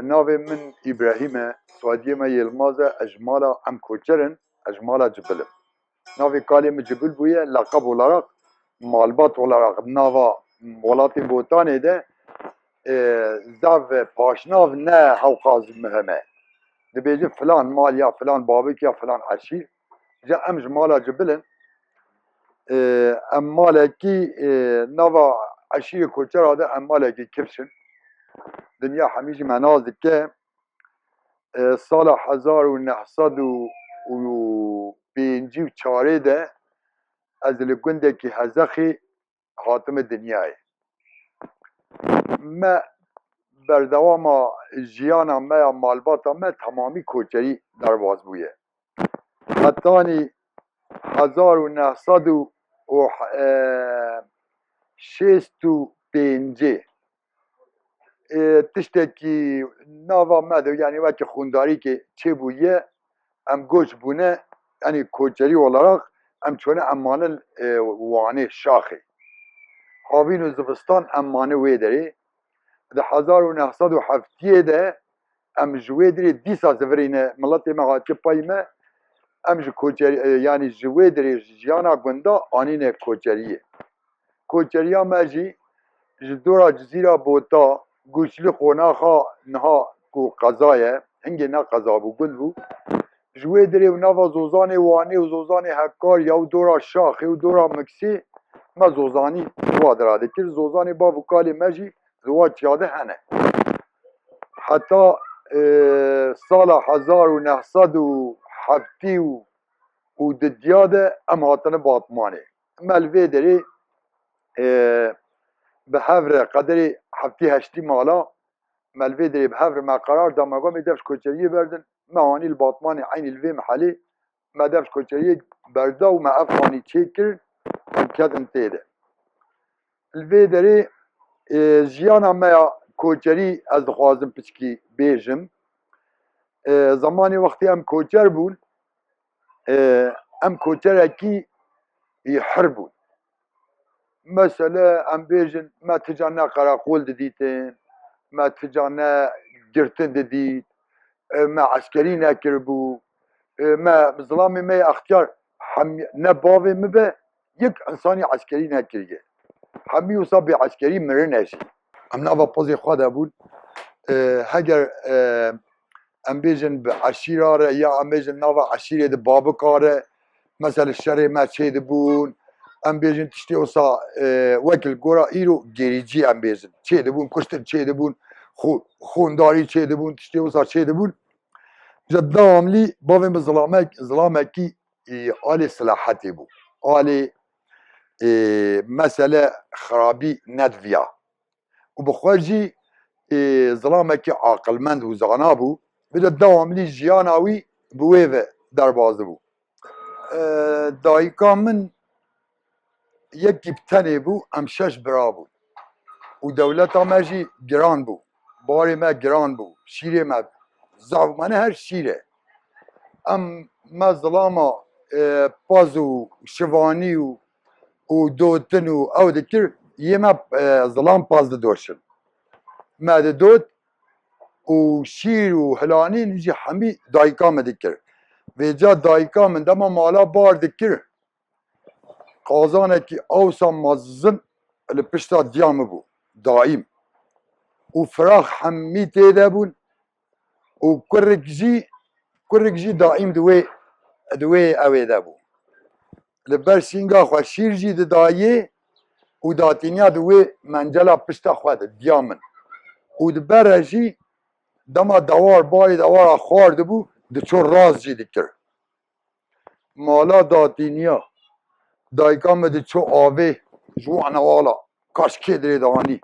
ناوی من ابراهیمه سوادیه ما یلمازه اجمالا ام کوچرن اجمالا جبلم ناوی کالیم جبل بویه لقب olarak malbat olarak nava ولات بوتانه ده زاف پاشناف نه هوقاز مهمه دبیجی فلان مال یا فلان بابک یا فلان عشیر جا ام جمالا جبلن ام مالکی نوا عشیر کوچر آده ام مالکی کفشن دنیا همیشه منازد که سال 1954 ده از لگنده که هزخی حاتم دنیای ما بردوام جیانا ما مالباتا ما تمامی کوچری درواز بویه حتانی 1965 تشتکی ناوا مدو یعنی وقتی خونداری که چه بویه ام گوش بونه یعنی کوچری olarak ام چونه امانه وانه شاخه هاوین و زبستان امانه وی داری ده 1907 ده ام جوی داری دیسا زفرینه ملت مغاد که پایمه ام جو کوچری یعنی جوی داری جیانا گندا آنین کوچریه کوچریا مجی جدورا جزیره بوتا گوشلی خوناخا نها کو قضایه هنگی نا قضا بو گل بو جوی دری و نوا زوزان وانی و زوزان حکار یا و دورا شاخی و دورا مکسی ما زوزانی زوا دراده کر زوزانی بابو کالی مجی زوا چیاده هنه حتی سال 1970 و ددیاده ام هاتن باطمانه ملوی دری به هفر قدری هفتی هشتی مالا ملوی دری به هفر ما قرار دام اقا می دفش کوچریه بردن معانی الباطمان عین الوی محلی ما دفش کوچریه برده و ما افغانی چه کرد کد انتیده الوی دری جیانا ما کوچری از خوازم پچکی بیجم زمانی وقتی ام کوچر بون ام کوچر اکی حر بون مثلا ام بیجن ما تجانا قراقول ددیتن ما تجانا گرتن ددید ما عسکری نکر بو ما ظلامی ما اختیار نباوی مبه یک انسانی عسکری نکریه همی وصا به عسکری مرنشی ام نوا پوزی خواده بود هگر ام بیجن به عشیراره یا ام بیجن نوا عشیره ده بابکاره مثلا شره ما چه ده بون ام بیجن تشتی وصا وکل گورا ایرو گریجی ام بیجن چه ده بون کشتن چه ده بون خونداری چه ده بون تشتی وصا چه ده بون جد عملی باویم ظلامکی آل صلاحتی بو آل مسئله خرابی ندویا و بخواجی ظلامکی عاقلمند و زانا بو بده عملی جیاناوی بویوه در بازه بو دایکا من یکی بتنه بو ام شش برا بو و دولت مجی گران بو باری ما گران بو شیره ما زاو منه هر شیره ام ما ظلاما پاز و شوانی و دوتن و او دکر یما ظلام پاز دوشن ما دوت و شیر و هلانی نجی همی دایکا ما دکر ویجا دایکا من دما مالا بار دکر قازانه کی اوسا مزن لپشتا دیام بو دائم و فراخ همی تیده بون و کرک جی دائم دوی اوی ده بو لبر سینگا خواه شیر جی ده دایه و داتینیا دوی منجلا پشتا خواه ده دیامن و ده بره جی دما دوار باری دوار خوارده بو ده چو راز جی دکر مالا داتینیا دایکام ده چو آوه جوانا والا کاشکی دری دانی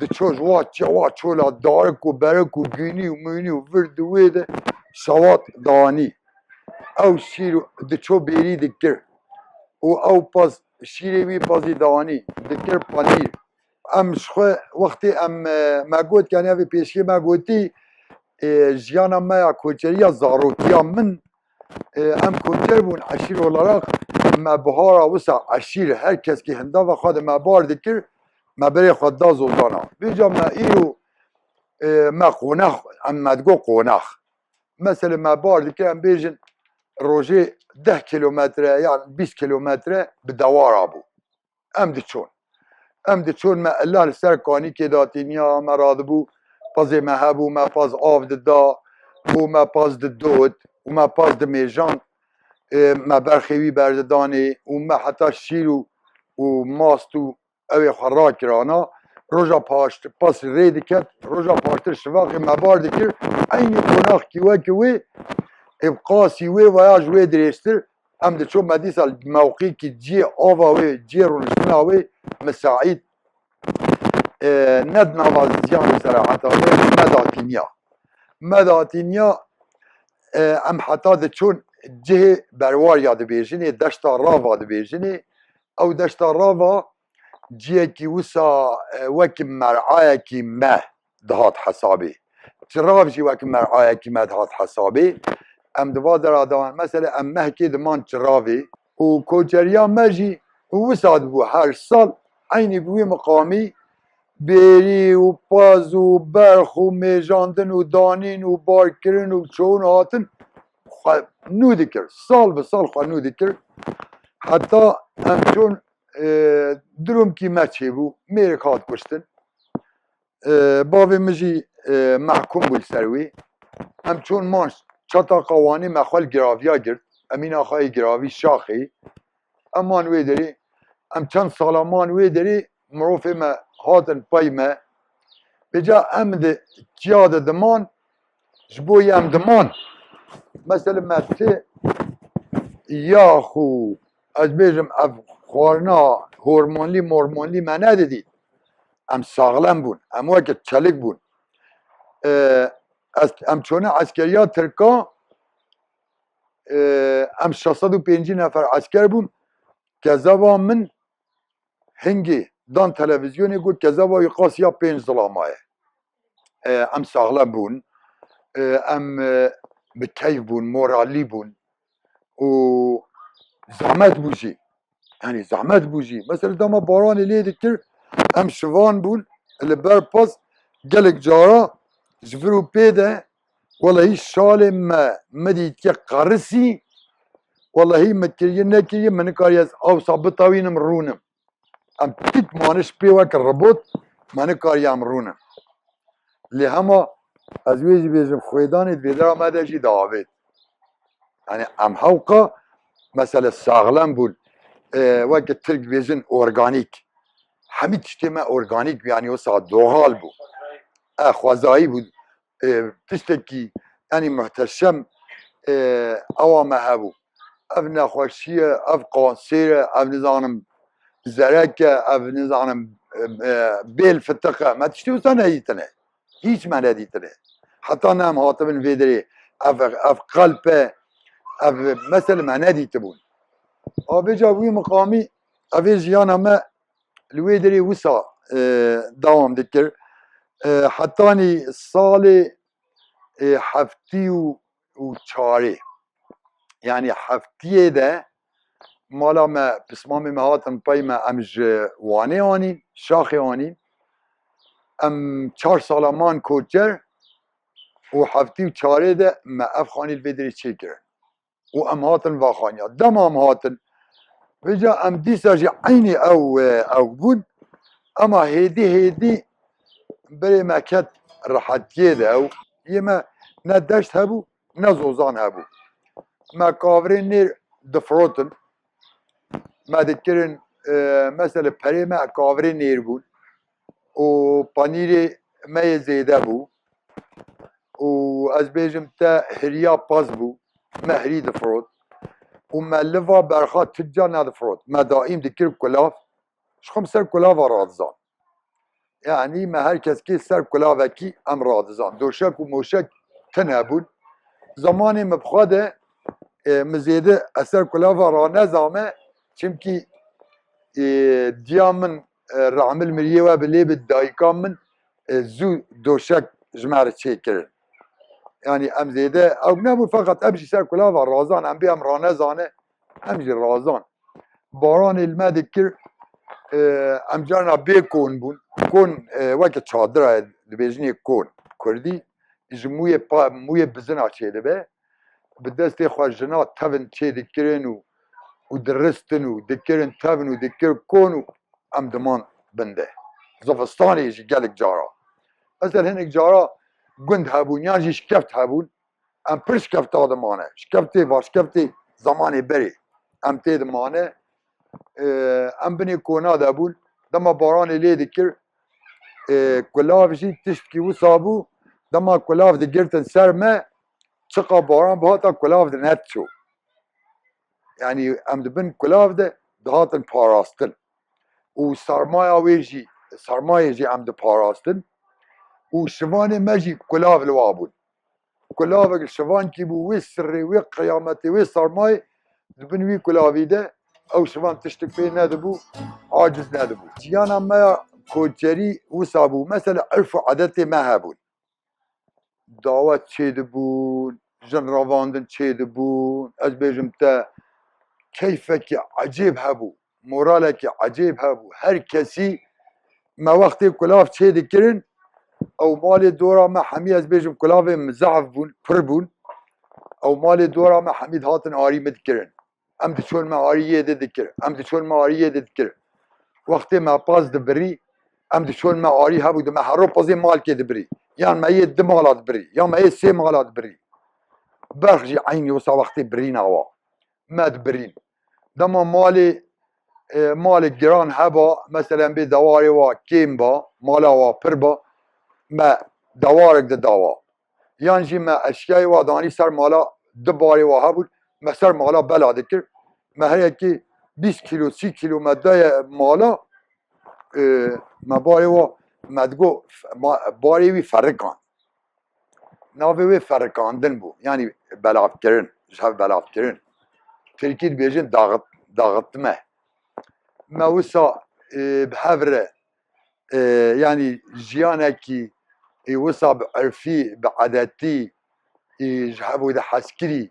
ده چو جوا چولا دارک و برک و گینی و مینی و وردوی ده شوات دانی او شیر ده چو بیری دکر او پاس شیری وی پازی دانی دکر پنیر ام شخو وقتی ام ما گوت کنه وی پیشکی ما گوتی جیانا ما کوچریا زاروتیا من ام کوچر بون عشیر olarak ما بهارا وسع عشیر هر کس که هندا و خود ما بار دکر ما بری خود دا زولدانا بیجا ما ایرو ما قوناخ اما تقول قوناخ مثلا ما بار دكر بيجن روجي 10 كيلومتر يعني 20 كيلومتر بدوار ابو ام دچون ما الله سر کانی که داتینیا مراد بو پاز ما هبو ما پاز آف دا و ما پاز دود و ما پاز میجان ما برخیوی بردانه و ما حتی شیرو و ماستو اوی خرا کرانا روژا پاشت پاس رید کرد روژا پاشتر شواقی ما بار دکر این کناخ کیوه کیوه ابقاسی و ویاج و دریستر ام دچون ما دیسا موقعی که جی آوا و جی رونشنا و مساعد ند نوازیان صراحتا مداتینیا ام حتا دچون جه بروار یاد بیجنی دشتا راوا دبیجنی او دشتا راوا جیه کی وسا وکی مرعای کی مه دهات حسابی چراو جی وکی مرعای کی مه دهات حسابی ام دوا درادان مثلا ام مه کی دمان چراوی و کوچریا مجی وساد بو هر سال عینی بوی مقامی بری و پاز و برخ و میجاندن و دانین و بارکرین و چون هاتن نو دکر سال به سال خواه نو دکر حتی همچون دروم کی مچه بو میره کات کشتن باوی مجی محکوم بول سروی همچون مانش چطا قوانی مخوال گراویا گرد امین آخای گراوی شاخی امان وی داری ام چند سالامان وی داری مروف ما هاتن پای ما بجا ام ده جیاد دمان جبوی ام دمان مثلا ما ته یا خو از بیجم اف خوارنا هورمونلی ما ندیدی ام ساغلم بون ام وقت چلک بون ام چونه عسکریا ترکا ام 605 نفر عسکر بون که زبا من هنگی دان تلویزیونی گود که زبا قاسیا 5 ظلامایه ام ساغلم بون ام بکیف بون مورالی بون و زحمت بوجی يعني زحمت بوجي مثلا دما باران اللي دكر ام شوان بون اللي بر باس قالك جارا جفرو بيدا والله هي شال ما مدي كي قرسي والله هي متكري نكري من كاريز او صابطاوين مرونم ام تيت مانش بيوك الربوت من كاريا مرونم اللي هما ازويجي بيجم خويداني بيدرا مدجي داويت يعني ام حوقا مثلا الساغلان بون وقت ترك بيجن اورجانيك حميد تشتما اورجانيك يعني وسع دوغال بو خوازاي بو تشتكي يعني محتشم اوامه هبو اف نخوشيه اف قانسيره اف نظام زركه اف نظام بيل فتقه ما تشتي وسنه هيتنه هيش ما نديتنه حتى نام هاتبن فيدري اف قلبه اف مثلا ما نديتبون ابيجا وي مقامي ابي جيانا ما الويدري وسع دوام دكر حتاني الصالي حفتي وشاري يعني حفتي ده مالا ما بسمامي مهاتم باي ما امج واني اني شاخي اني ام 4 سالمان كوتشر وحفتي وشاري ده ما افخاني الفيدري تشيكر وام هاتن واخانيا دمام هاتن بجا ام ديساجي عيني او بون اما هيدي بري ما كانت راحت كده او يما ندشت هبو نزوزان هبو ما كافرين نير دفروتن ما ذكرن مثلا بري ما كافرين نير بون و بانيري ما يزيد بو و از بيجم تا هريا باز بو ما هري دفروت وما لفا برخات تجا ندفروت ما دائم ذكر كلاف شخم سر كلاف رادزان يعني ما herkes ki ser kulaveki em radizan doşek û moşek tinebûn zamanê me bixwe de min zêde eser kulava ranezame çimkî diya min ramil miriyê we bi lê bi dayika min zû doşek ji me re çêkirin yani em zêde ew nebû feqet em jî ser kulava razan em bê em ranezane em jî razan baranê li me dikir em carna bê kon bûn كون وقت شادرة دبيجني كون کردی ji موی bizina çêdibe bi destê xwe jina tevin çê dikirin û diristin û dikirin tevin û dikirin kon û em diman binde. Zivistanê jî gelek cara. Mesela hinek cara gund hebûn yan jî şikeft hebûn em pir şikefta dimane. Şikeftê vaşkeftê zamanê berê em tê dimane em binê kona de bûn dema baranê lê dikir kulav jî tiştkî wisa bû dema kulav digirtin ser me çiqa baran bihata kulav di net çû. Yani em dibin kulav de dihatin parastin û sermaya wê jî sermayê jî em diparastin û şivanê me jî kulav li wa bûn. Kulavek şivankî bû wê sirrê wê qiyametê wê sermayê dibin wî kulavî de ew şivan tiştek pê nedibû aciz nedibû. Jiyana me ya koçerî wisa bû mesela erf û adetê me hebûn. Dawet çêdibûn, jin ravandin çêdibûn, ez bêjim te keyfekî ecêb hebû, moralekî ecêb hebû. Her kesî me wextê kulav çê dikirin ew malê dora me hemî ez bêjim kulavên mizaf bûn, pir bûn. Ew malê dora me hemî dihatin arî me dikirin. Em diçûn me ariyê de dikirin. Em diçûn me ariyê de dikirin. Wextê me paz dibirî, em diçûn me arî hebû di me hero pazê malkê dibirî. Yan me yê di mala dibirî, yan me yê sê mala dibirî. Berx jî eynî wisa wextê birîna wa. Me dibirîn. Dema malê malê giran heba, meselen bê dewarê wa kêm ba, mala wa pir ba, me dewarek di dawa. Yan jî me eşyayê wa danî ser mala di barê wa hebûn, me ser mala bela dikir. Me heyekî 20 kilo, 30 kilo me daye mala me barê wa me digo barê wî ferikan. Navê wê ferikandin bû. Yani belavkirin, ji hev belavkirin. Tirkî dibêjin dağıtme. Me wisa bi hev re yani jiyanekî wisa bi erfî, bi edetî ji hevû de heskirî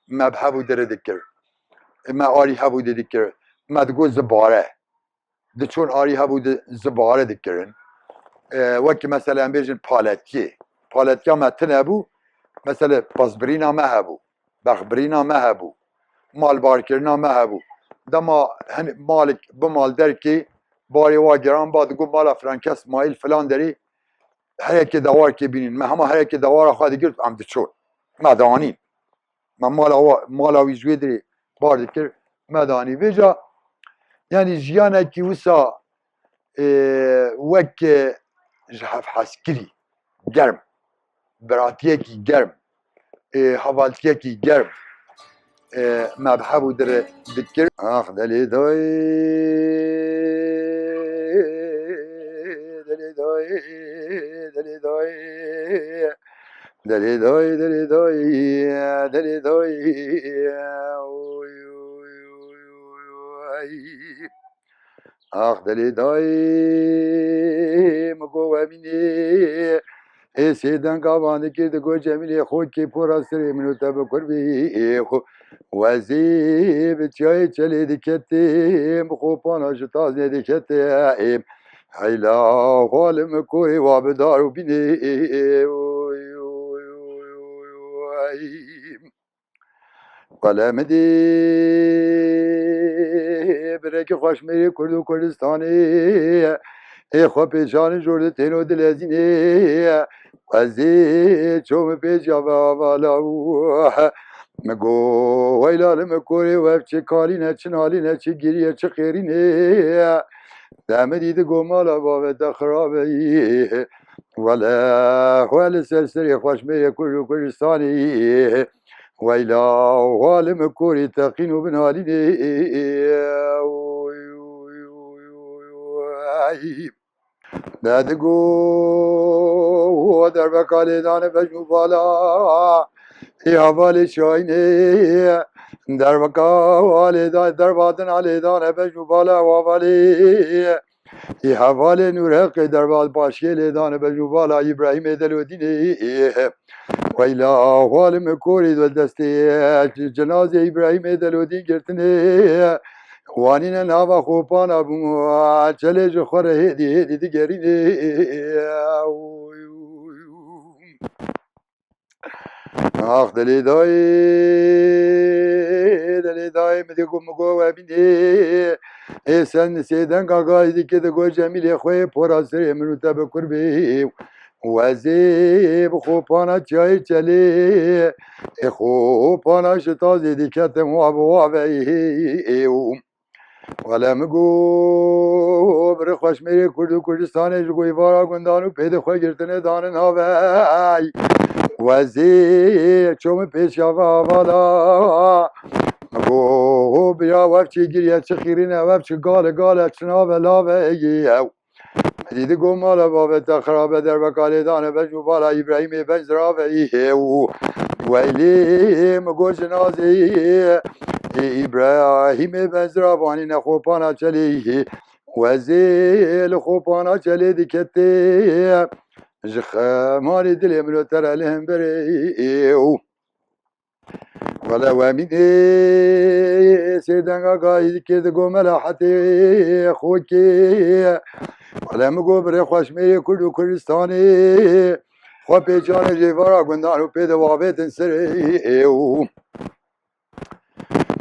me bi hevû de re dikir. Me arî hevû de dikir. Me digo zibare. Diçûn arî hevû de zibare dikirin. Wekî mesela em bêjin paletkî. Paletya me tune bû, mesela pazbirîna me hebû, bexbirîna me hebû, malbarkirina me hebû. Dema malek bi mal derkê barê wa giran ba digo mala filan kes maîl filan derê heyekê dewarkê bînin. Me hema heyekê dewara xwe digir em diçûn. Me danîn. Me mala wî ji wê derê bar dikir, me danî. Vêja yani jiyanekî wisa wek ji hev heskirî germ. Beratiyekî germ, hevaltiyekî germ me bi hevû de re dikir. Ah delê dayê, delê dayê, delê dayê, delê dayê, delê dayê, delê dayê, oy oy oy oy. Ah delê dayê, me got wemînê sêden gavan dikir digo Cemilê xwe kê pora sirê min û te bikurvî wezî bi çiyayê çelê diketê bi xopana ji tazê diketê heyla xwalim korê wa bi dar û bînê oy oy oy oy oy. Welemidê birekî xweşmêrê Kurd û Kurdistanê xwe pêşanî jor di tên û dilezînê wezî çû min pêşiya ve avala me got weyla li me korê wev çi kalîne çi nalîne çi giriye çi xêrînê demidî digo mala bavê te xirabe wele xwe li ser serê xweşmêrê Kurd û Kurdistanê weyla xwe li me korê teqîn û binalînê oy oy oy oy oy. Ne digo derbeka lêdanê bejn û bala hevalê şahinê derbeka derbadina lêdanê bejn û bala hevalê hevalê nûreqê derbad başiyê lêdanê bejn û bala İbrahîmê Delodînê weyla xwe li me korê destê cenazê İbrahîmê Delodîn girtinê wanîne nava xopana bû çelê ji xwe re hêdî hêdî digerînê آخ دلی دای مدیگو مگو و بینی ایسن سیدن گاگای دیگه دگو جمیلی خوی پراسری منو تب کربی وزی بخو پانا چای چلی خو پانا شتازی دیکت مواب وابی ولم گو بر خوش میری کرد و کردستان جگوی وارا گندانو پید خوی گرتنه دانن هاوی وزی چوم پیش والا گو بیا وفچی گریه چه خیرینه وفچی گاله چنا بلاوه ایو دیدی گو مالا بابه تخرابه در بکالی دانه بجو بالا ابراهیمی بجراوه ایو ویلی مگو جنازی ابراهیم بزرابانی نخوپانا چلی وزیل خوپانا چلی دیکتی جخمانی دلی منو تر لهم بریو ولا وامدي سيدنا قايد كده قو ملاحتي خوكي ولا مقو بري خوشميري كل كردستاني خو بيجاني جيفارا قندان وبيد وابيت سريو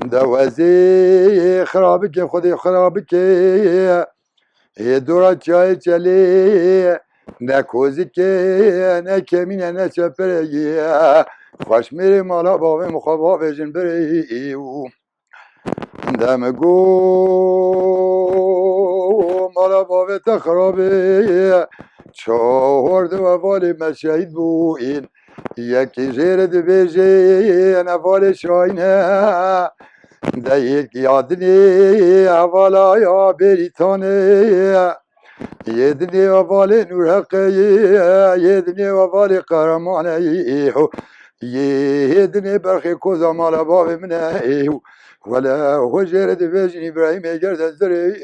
دوازي خرابك خدي خرابك دورا چای چلی نکوزی که نکمینه نچپرگی خوش میری مالا بابه مخوابا بجن بریو دمگو مالا بابه تخرابه چهار دو والی مشهید بو این یکی جیر دو بیجی نوالی شاینه ده یک یادنی اوالا یا بریتانه یدنی والی نور حقی یدنی والی قهرمانه یدنی برخی کوزا مالا باب منه ولا هو جرد بيجن ابراهيم يجرد الزري